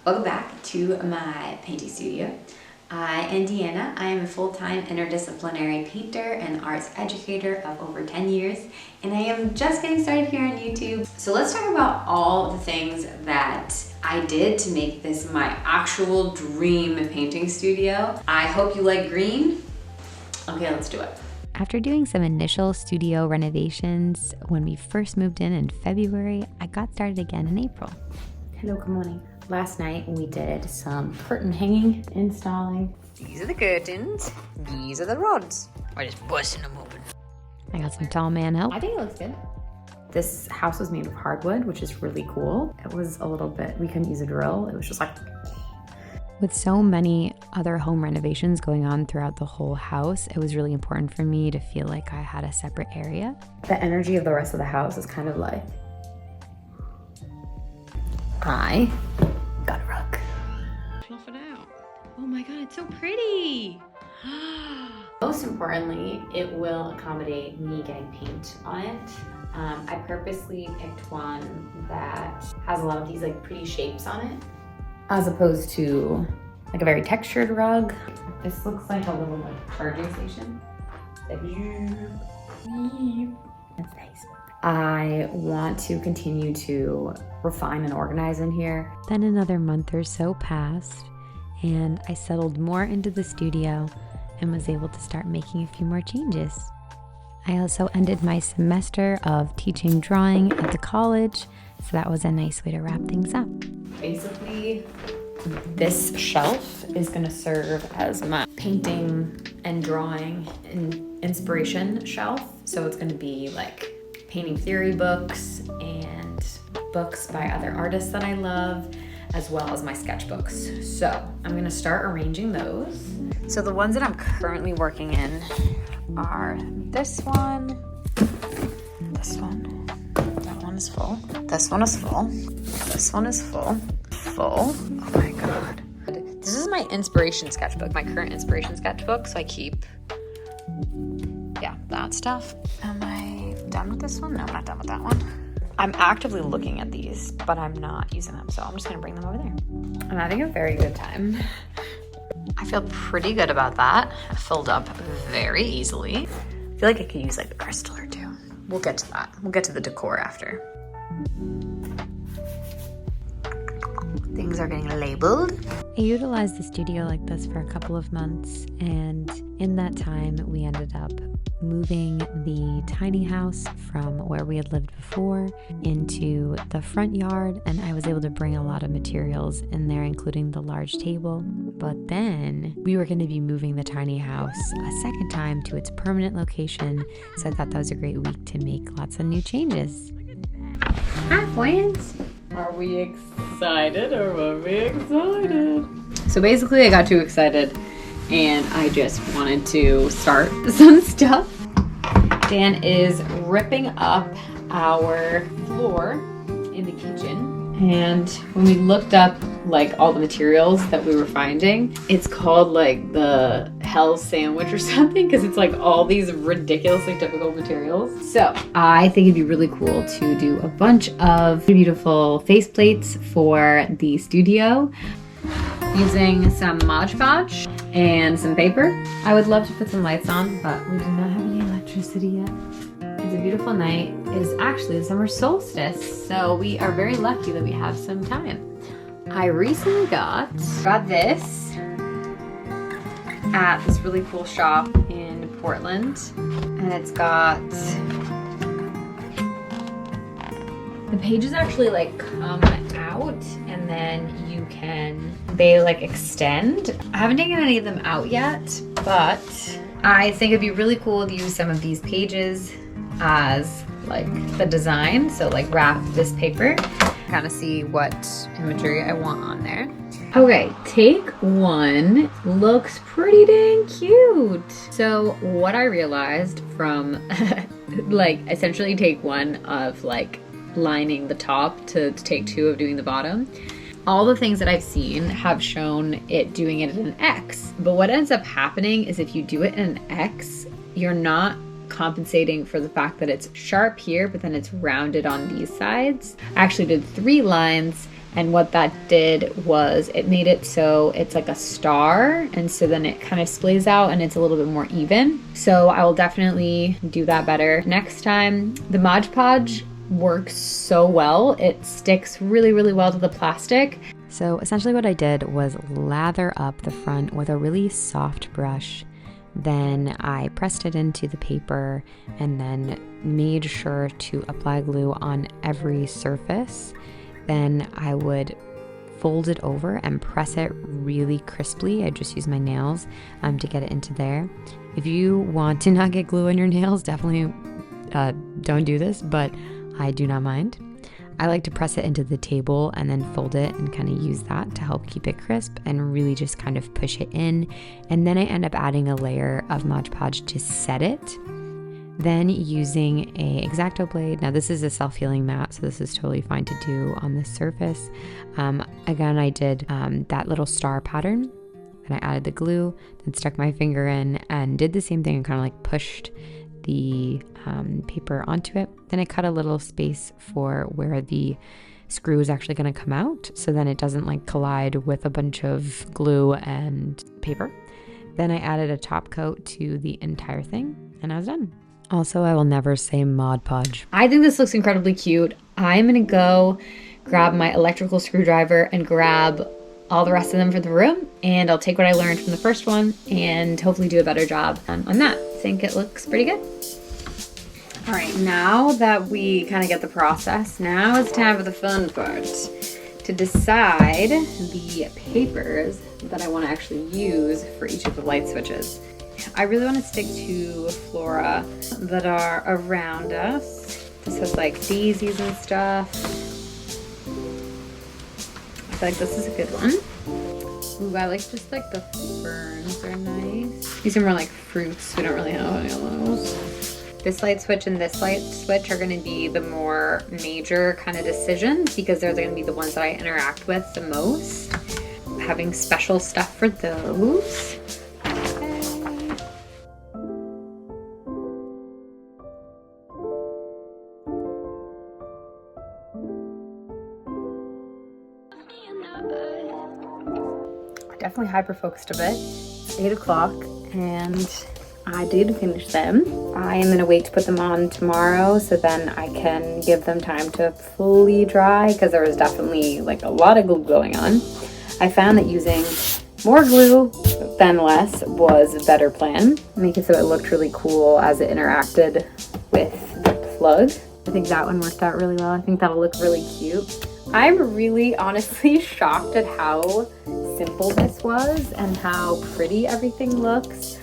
Welcome back to my painting studio. I am Deanna. I am a full-time interdisciplinary painter and arts educator of over 10 years, and I am just getting started here on YouTube. So let's talk about all the things that I did to make this my actual dream painting studio. I hope you like green. Okay, let's do it. After doing some initial studio renovations when we first moved in February, I got started again in April. Hello, good morning. Last night we did some curtain hanging, installing. These are the curtains, these are the rods. We're just busting them open. I got some tall man help. I think it looks good. This house was made of hardwood, which is really cool. It was a little bit, we couldn't use a drill. It was just like... With so many other home renovations going on throughout the whole house, it was really important for me to feel like I had a separate area. The energy of the rest of the house is kind of like, I got a rug. Fluff it out. Oh my God, it's so pretty. Most importantly, it will accommodate me getting paint on it. I purposely picked one that has a lot of these like pretty shapes on it, as opposed to like a very textured rug. This looks like a little like charging station. That's nice. I want to continue to refine and organize in here. Then another month or so passed and I settled more into the studio and was able to start making a few more changes. I also ended my semester of teaching drawing at the college, so that was a nice way to wrap things up. Basically, this shelf is gonna serve as my painting and drawing and inspiration shelf. So it's gonna be like painting theory books and books by other artists that I love, as well as my sketchbooks. So I'm gonna start arranging those. So the ones that I'm currently working in are this one, this one, that one is full, this one is full, this one is full. Oh my God. This is my inspiration sketchbook, my current inspiration sketchbook, so I keep, that stuff. Am I done with this one? No, I'm not done with that one. I'm actively looking at these, but I'm not using them, so I'm just gonna bring them over there. I'm having a very good time. I feel pretty good about that. It filled up very easily. I feel like I could use like a crystal or two. We'll get to that. We'll get to the decor after. Things are getting labeled. I utilized the studio like this for a couple of months, and in that time we ended up moving the tiny house from where we had lived before into the front yard, and I was able to bring a lot of materials in there, including the large table. But then we were going to be moving the tiny house a second time to its permanent location, so I thought that was a great week to make lots of new changes. Hi, friends. Are we excited or were we excited? So basically I got too excited and I just wanted to start some stuff. Dan is ripping up our floor in the kitchen. And when we looked up like all the materials that we were finding, it's called like the hell sandwich or something, because it's like all these ridiculously typical materials. So I think it'd be really cool to do a bunch of beautiful face plates for the studio using some Mod Podge and some paper. I would love to put some lights on, but we do not have any electricity yet. It's a beautiful night. It is actually the summer solstice, so we are very lucky that we have some time. I recently got this at this really cool shop in Portland, and it's got, the pages actually like come out and then they like extend. I haven't taken any of them out yet, but I think it'd be really cool to use some of these pages as like the design. So like wrap this paper, kind of see what imagery I want on there. Okay, take one looks pretty dang cute. So what I realized from like essentially take one of like lining the top to take two of doing the bottom. All the things that I've seen have shown it doing it in an X, but what ends up happening is if you do it in an X, you're not compensating for the fact that it's sharp here, but then it's rounded on these sides. I actually did 3 lines And what that did was it made it so it's like a star, and so then it kind of splays out and it's a little bit more even. So I will definitely do that better next time. The Mod Podge works so well. It sticks really, really well to the plastic. So essentially what I did was lather up the front with a really soft brush. Then I pressed it into the paper and then made sure to apply glue on every surface. Then I would fold it over and press it really crisply. I just use my nails to get it into there. If you want to not get glue on your nails, definitely don't do this, but I do not mind. I like to press it into the table and then fold it and kind of use that to help keep it crisp and really just kind of push it in. And then I end up adding a layer of Mod Podge to set it. Then using a X-Acto blade. Now this is a self-healing mat, so this is totally fine to do on this surface. Again, I did that little star pattern. Then I added the glue, then stuck my finger in and did the same thing and kind of like pushed the paper onto it. Then I cut a little space for where the screw is actually going to come out, so then it doesn't like collide with a bunch of glue and paper. Then I added a top coat to the entire thing and I was done. Also, I will never say Mod Podge. I think this looks incredibly cute. I'm gonna go grab my electrical screwdriver and grab all the rest of them for the room, and I'll take what I learned from the first one and hopefully do a better job on that. I think it looks pretty good. All right, now that we kind of get the process, now it's time for the fun part, to decide the papers that I want to actually use for each of the light switches. I really want to stick to flora that are around us. This has like daisies and stuff. I feel like this is a good one. Ooh, I like just like the ferns are nice. These are more like fruits. We don't really have any of those. This light switch and this light switch are going to be the more major kind of decisions because they're going to be the ones that I interact with the most. Having special stuff for those. Definitely hyper-focused a bit. It's 8 o'clock and I did finish them. I am gonna wait to put them on tomorrow so then I can give them time to fully dry because there was definitely like a lot of glue going on. I found that using more glue than less was a better plan. Make it so it looked really cool as it interacted with the plug. I think that one worked out really well. I think that'll look really cute. I'm really honestly shocked at how simple this was and how pretty everything looks.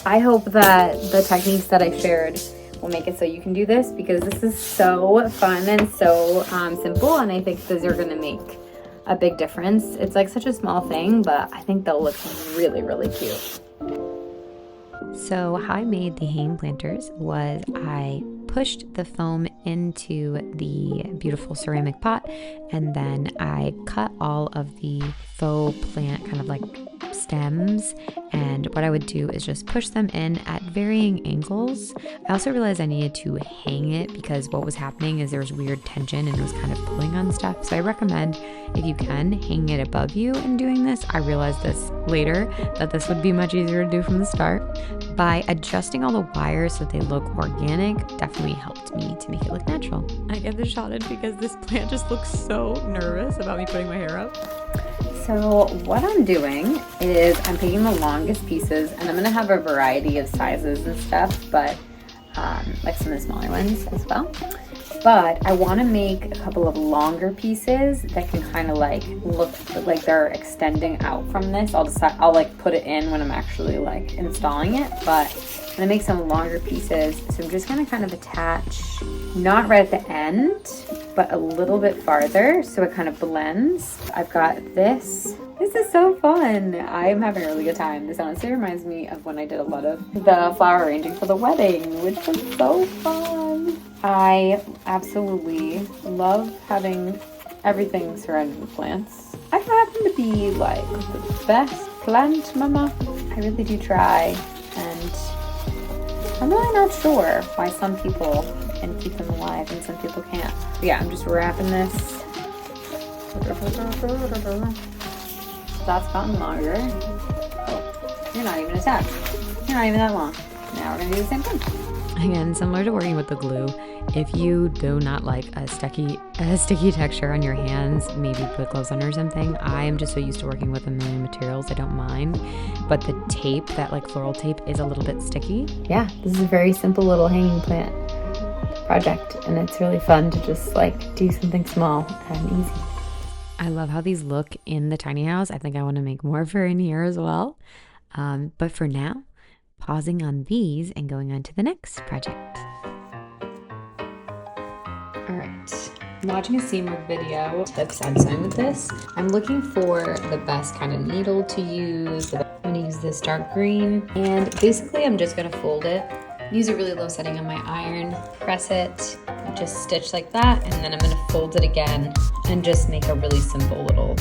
I hope that the techniques that I shared will make it so you can do this because this is so fun and so simple, and I think those are going to make a big difference. It's like such a small thing, but I think they'll look really, really cute. So how I made the hanging planters was I pushed the foam into the beautiful ceramic pot, and then I cut all of the faux plant kind of like stems, and what I would do is just push them in at varying angles. I also realized I needed to hang it because what was happening is there was weird tension and it was kind of pulling on stuff. So I recommend, if you can, hang it above you in doing this. I realized this later that this would be much easier to do from the start. By adjusting all the wires so that they look organic definitely helped me to make it look natural. I get this shot in because this plant just looks so nervous about me putting my hair up. So what I'm doing is I'm picking the longest pieces, and I'm gonna have a variety of sizes and stuff, but like some of the smaller ones as well. But I want to make a couple of longer pieces that can kind of like look like they're extending out from this. I'll like put it in when I'm actually like installing it, but I'm gonna make some longer pieces. So I'm just gonna kind of attach, not right at the end, but a little bit farther so it kind of blends. I've got this. This is so fun. I'm having a really good time. This honestly reminds me of when I did a lot of the flower arranging for the wedding, which was so fun. I absolutely love having everything surrounded with plants. I happen to be like the best plant mama. I really do try, and I'm really not sure why some people can keep them alive and some people can't. But yeah, I'm just wrapping this That's gotten longer. Oh, you're not even attached. You're not even that long. Now we're gonna do the same thing. Again, similar to working with the glue, if you do not like a sticky texture on your hands, maybe put gloves on or something. I am just so used to working with a million materials, I don't mind. But the tape, that like floral tape, is a little bit sticky. Yeah, this is a very simple little hanging plant project, and it's really fun to just like do something small and easy. I love how these look in the tiny house. I think I want to make more for in here as well. But for now, pausing on these and going on to the next project. All right, I'm watching a seam work video. Tips I'm sewing with this. I'm looking for the best kind of needle to use. I'm gonna use this dark green, and basically I'm just gonna fold it. Use a really low setting on my iron, press it, just stitch like that, and then I'm gonna fold it again and just make a really simple little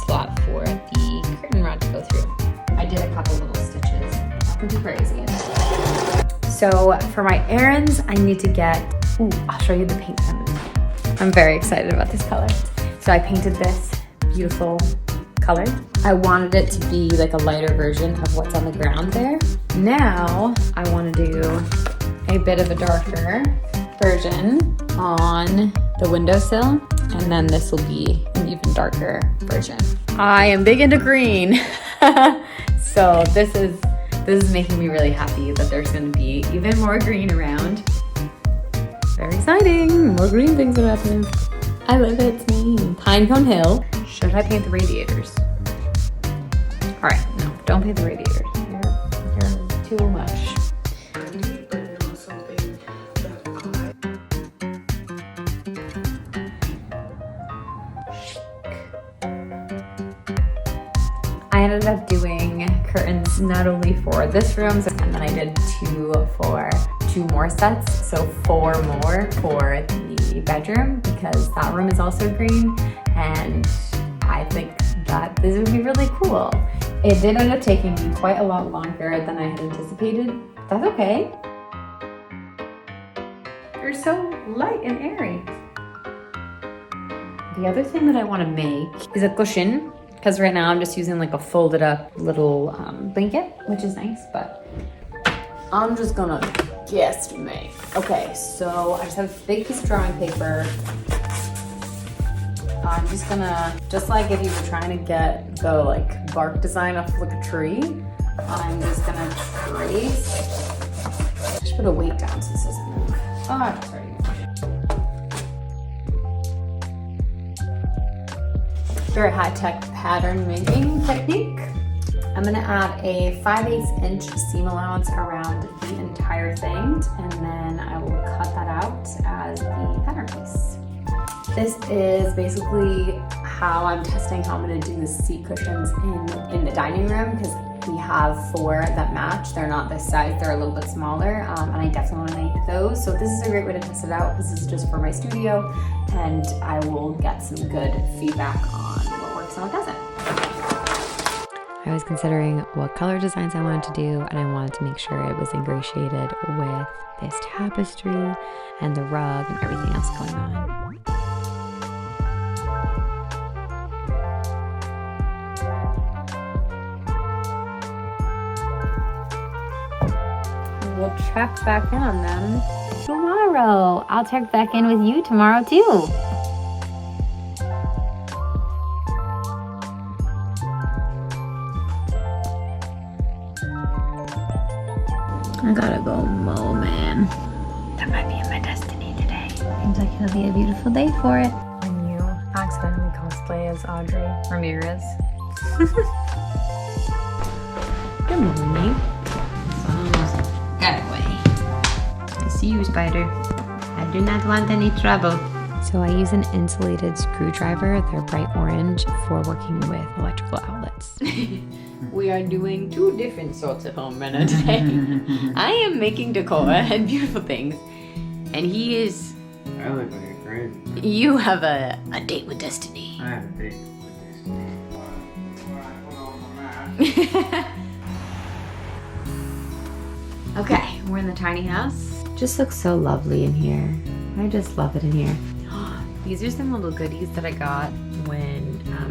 slot for the curtain rod to go through. I did a couple little stitches, nothing too crazy. So for my errands, I need to get, I'll show you the paint I'm very excited about this color. So I painted this beautiful color. I wanted it to be like a lighter version of what's on the ground there. Now I want to do a bit of a darker version on the windowsill, and then this will be an even darker version. I am big into green. So this is making me really happy that there's going to be even more green around. Very exciting. More green things are happening. I love it. It's me. Pinecone Hill. Should I paint the radiators? All right, no, don't paint the radiators. You're too much. I ended up doing curtains not only for this room, and then I did two more sets, so 4 more for the bedroom, because that room is also green, and I think that this would be really cool. It did end up taking me quite a lot longer than I had anticipated. That's okay. They're so light and airy. The other thing that I want to make is a cushion, because right now I'm just using like a folded up little blanket, which is nice, but I'm just gonna guesstimate. Okay, so I just have a big piece of drawing paper. I'm just gonna, just like if you were trying to get the like bark design off like a tree, I'm just gonna trace. I should put a weight down so this doesn't move. Oh, that's already very high-tech pattern making technique. I'm gonna add a 5/8 inch seam allowance around the entire thing, and then I will cut that out as the pattern piece. This is basically how I'm testing how I'm gonna do the seat cushions in the dining room, because we have 4 that match. They're not this size, they're a little bit smaller, and I definitely wanna make those. So this is a great way to test it out. This is just for my studio, and I will get some good feedback on what works and what doesn't. I was considering what color designs I wanted to do, and I wanted to make sure it was ingratiated with this tapestry and the rug and everything else going on. We'll check back in on them tomorrow. I'll check back in with you tomorrow too. I gotta go mow, man. That might be in my destiny today. Seems like it'll be a beautiful day for it. When you accidentally cosplay as Audrey Ramirez. Good morning. Get away. I see you, spider. I do not want any trouble. So I use an insulated screwdriver, they're bright orange, for working with electrical outlets. We are doing 2 different sorts of home reno today. I am making decor and beautiful things, and he is... I look like a grand. You have a date with destiny. I have a date with destiny. Okay, we're in the tiny house. Just looks so lovely in here. I just love it in here. These are some little goodies that I got when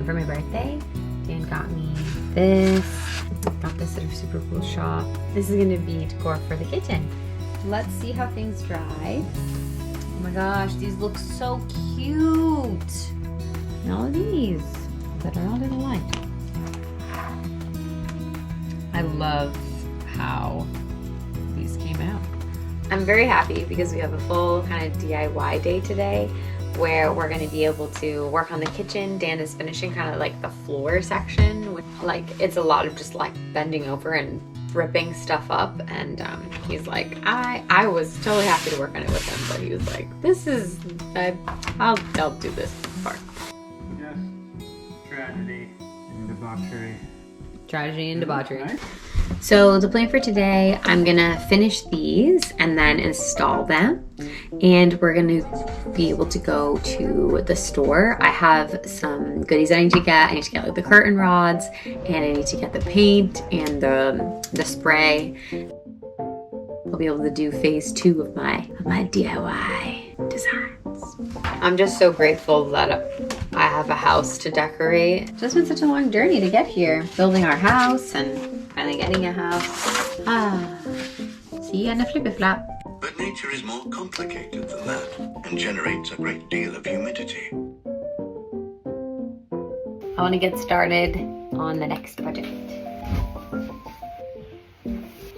for my birthday. Dan got me this. Got this at a super cool shop. This is gonna be decor for the kitchen. Let's see how things dry. Oh my gosh, these look so cute. And all of these that are all in the light. I love how these came out. I'm very happy because we have a full kind of DIY day today where we're going to be able to work on the kitchen. Dan is finishing kind of like the floor section. Like it's a lot of just like bending over and ripping stuff up. And he's like, I was totally happy to work on it with him, but he was like, this is, I'll do this part. Yes. Tragedy and debauchery. Tragedy and debauchery. So the plan for today, I'm gonna finish these and then install them. And we're gonna be able to go to the store. I have some goodies I need to get. I need to get like the curtain rods, and I need to get the paint and the spray. I'll be able to do phase 2 of my DIY designs. I'm just so grateful that I have a house to decorate. It's just been such a long journey to get here. Building our house and finally getting a house. See you on the flippy flop. But nature is more complicated than that and generates a great deal of humidity. I want to get started on the next project.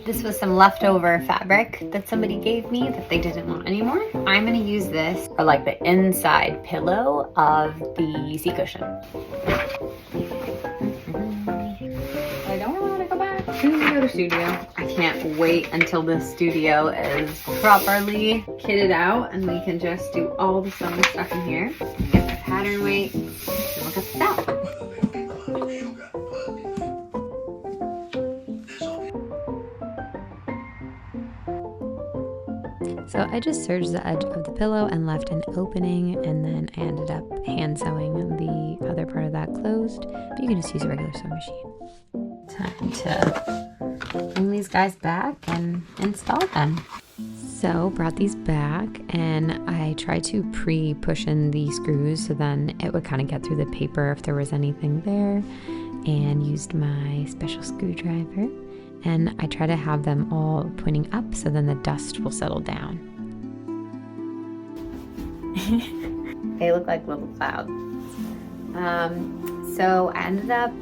This was some leftover fabric that somebody gave me that they didn't want anymore. I'm gonna use this for like the inside pillow of the seat cushion. I don't want to go back to the other studio. I can't wait until this studio is properly kitted out and we can just do all the sewing stuff in here. Get the pattern weight and look at the top. So I just serged the edge of the pillow and left an opening, and then I ended up hand sewing the other part of that closed, but you can just use a regular sewing machine. Time to bring these guys back and install them. So brought these back and I tried to pre-push in the screws so then it would kind of get through the paper if there was anything there, and used my special screwdriver. And I try to have them all pointing up so then the dust will settle down. They look like little clouds. So I ended up,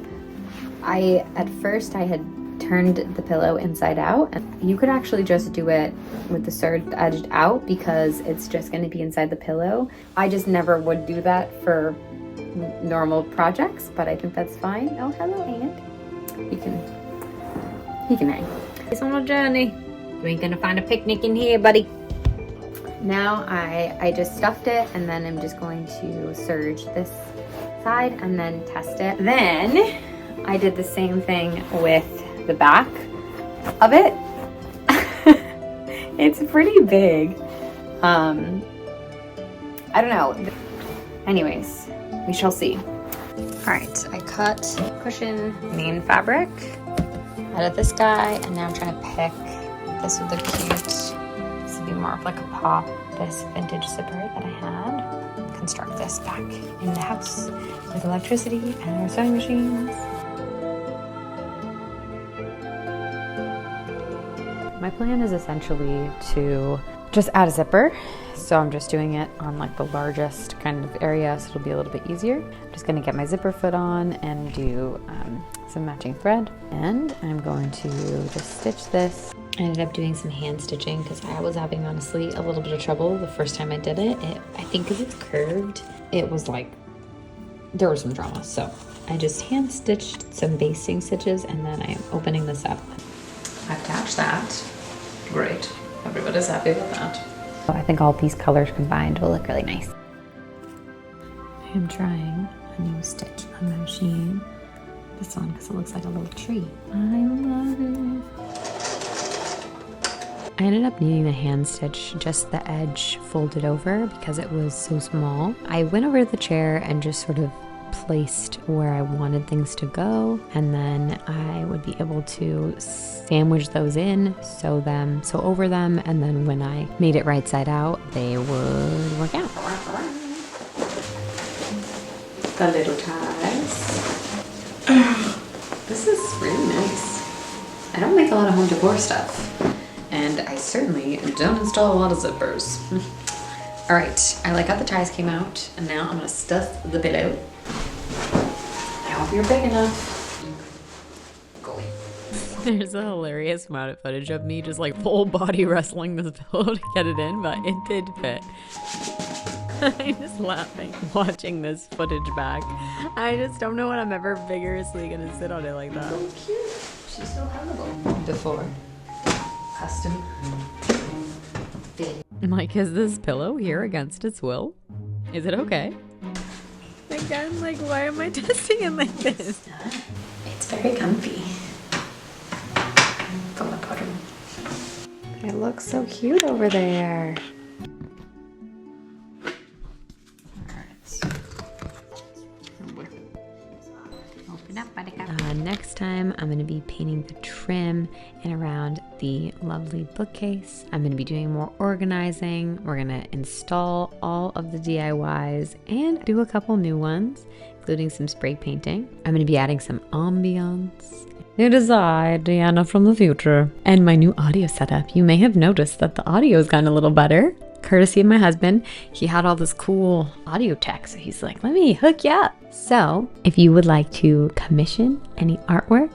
at first I had turned the pillow inside out. And you could actually just do it with the serged edged out because it's just going to be inside the pillow. I just never would do that for normal projects, but I think that's fine. Oh, hello, Aunt. He can hang. He's on a journey. You ain't gonna find a picnic in here, buddy. Now I just stuffed it, and then I'm just going to serge this side and then test it. Then I did the same thing with the back of it. It's pretty big. I don't know. Anyways, we shall see. All right, I cut cushion main fabric out of this guy, and now I'm trying to pick this with the cute, this would be more of like a pop, this vintage zipper that I had. Construct this back in the house with electricity and our sewing machines. My plan is essentially to just add a zipper. So I'm just doing it on like the largest kind of area so it'll be a little bit easier. I'm just gonna get my zipper foot on and do some matching thread. And I'm going to just stitch this. I ended up doing some hand stitching because I was having honestly a little bit of trouble the first time I did it. I think because it's curved, it was like, there was some drama. So I just hand stitched some basting stitches and then I'm opening this up. I've attached that. Great. Everybody's happy with that. I think all these colors combined will look really nice. I am trying a new stitch on my machine. This one because it looks like a little tree. I love it. I ended up needing the hand stitch just the edge folded over because it was so small. I went over to the chair and just sort of placed where I wanted things to go, and then I would be able to sandwich those in, sew over them, and then when I made it right side out, they would work out. The little ties. a lot of home decor stuff. And I certainly don't install a lot of zippers. All right, I got the ties came out, and now I'm gonna stuff the pillow. I hope you're big enough. Go. There's a hilarious amount of footage of me just like full body wrestling this pillow to get it in, but it did fit. I'm just laughing watching this footage back. I just don't know when I'm ever vigorously gonna sit on it like that. So cute. She's so huggable. Before. Custom. Fit. Like, is this pillow here against its will? Is it okay? Again, like, why am I testing it like this? It's very comfy. From the bottom. It looks so cute over there. Next time, I'm going to be painting the trim and around the lovely bookcase. I'm going to be doing more organizing. We're going to install all of the DIYs and do a couple new ones, including some spray painting. I'm going to be adding some ambiance. It is I, Deanna from the future, and my new audio setup. You may have noticed that the audio has gotten a little better. Courtesy of my husband. He had all this cool audio tech, so he's like, let me hook you up. So if you would like to commission any artwork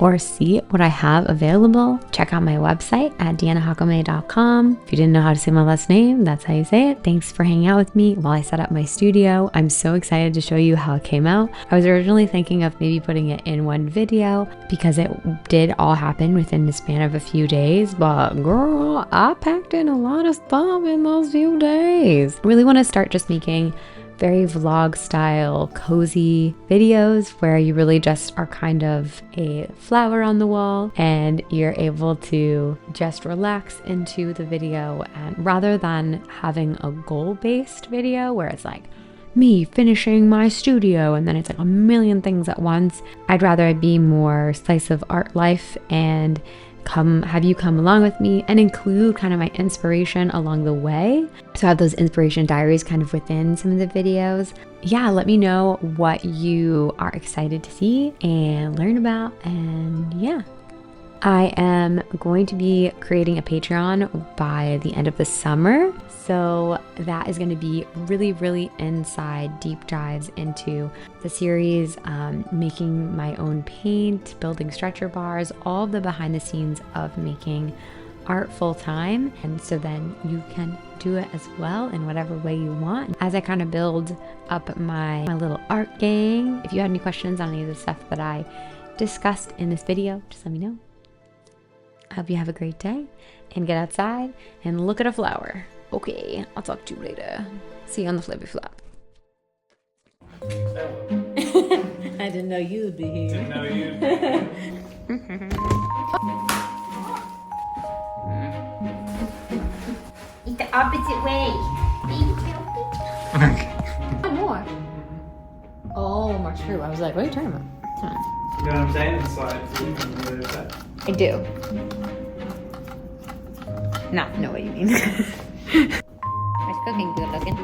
or see what I have available, check out my website at deannahakame.com. If you didn't know how to say my last name, that's how you say it. Thanks for hanging out with me while I set up my studio. I'm so excited to show you how it came out. I was originally thinking of maybe putting it in one video because it did all happen within the span of a few days, but girl, I packed in a lot of stuff in those few days. I really want to start just making very vlog style, cozy videos where you really just are kind of a flower on the wall and you're able to just relax into the video, and rather than having a goal-based video where it's like me finishing my studio and then it's like a million things at once, I'd rather it be more slice of art life and have you come along with me and include kind of my inspiration along the way. So I have those inspiration diaries kind of within some of the videos. Yeah, let me know what you are excited to see and learn about. And yeah, I am going to be creating a Patreon by the end of the summer. So that is going to be really, really inside deep dives into the series, making my own paint, building stretcher bars, all of the behind the scenes of making art full time. And so then you can do it as well in whatever way you want. As I kind of build up my little art gang, if you had any questions on any of the stuff that I discussed in this video, just let me know. I hope you have a great day and get outside and look at a flower. Okay, I'll talk to you later. See you on the flippy flop. I didn't know you'd be here. Didn't know you'd be here. It's the opposite way. One more. Oh, more true. I was like, what are you talking about? You know what I'm saying? It slides in from the other side. I do. Not know what you mean. It's cooking good looking.